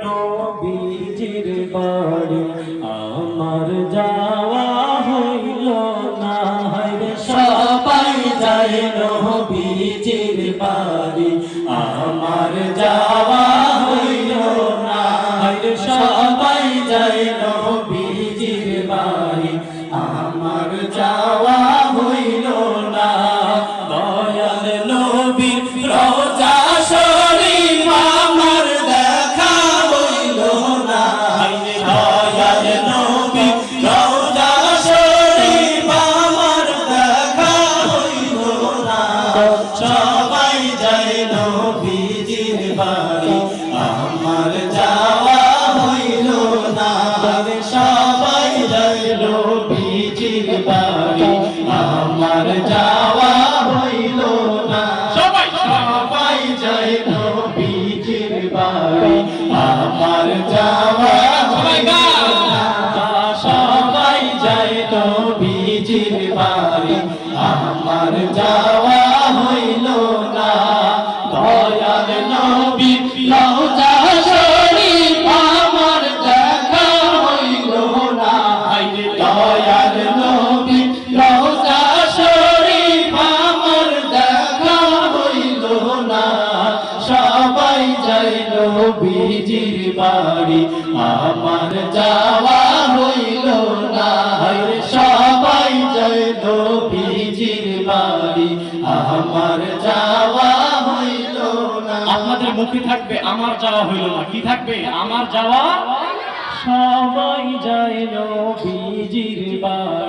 নবীজির বাড়ি আমার যাওয়া হইল না, হায়রে সবাই যায় নবীজির বাড়ি আমার যাওয়া হইল না, হায়রে সবাই যায় নবীজির বাড়ি আমার যাওয়া হইল না। দয়াল নবীর রওজা শরীফ আমার দেখা হইল না, দয়াল নবীর রওজা শরীফ আমার দেখা হইল না। সবাই যায় নবীজির বাড়ি আমার যাওয়া হইল না, সবাই যায় নবীজির বাড়ি আমার যাওয়া হইল না। সবাই যায় নবীজির বাড়ি আমার যাওয়া হইল না, সবাই যায় নবীজির বাড়ি আমার যাওয়া হইল না। দয়াল নবীর রওজা শরীফ আমার দেখা হইল না, দয়াল নবীর রওজা শরীফ আমার দেখা হইল না। সবাই যায় নবীজির বাড়ি আমার যাওয়া হইল না, সবাই যায় নবীজির বাড়ি আমার যাওয়া হইল না। আপনাদের মুখে থাকবে আমার যাওয়া হইল না, কি থাকবে? আমার যাওয়া। সবাই যায় নবীজির বাড়ি।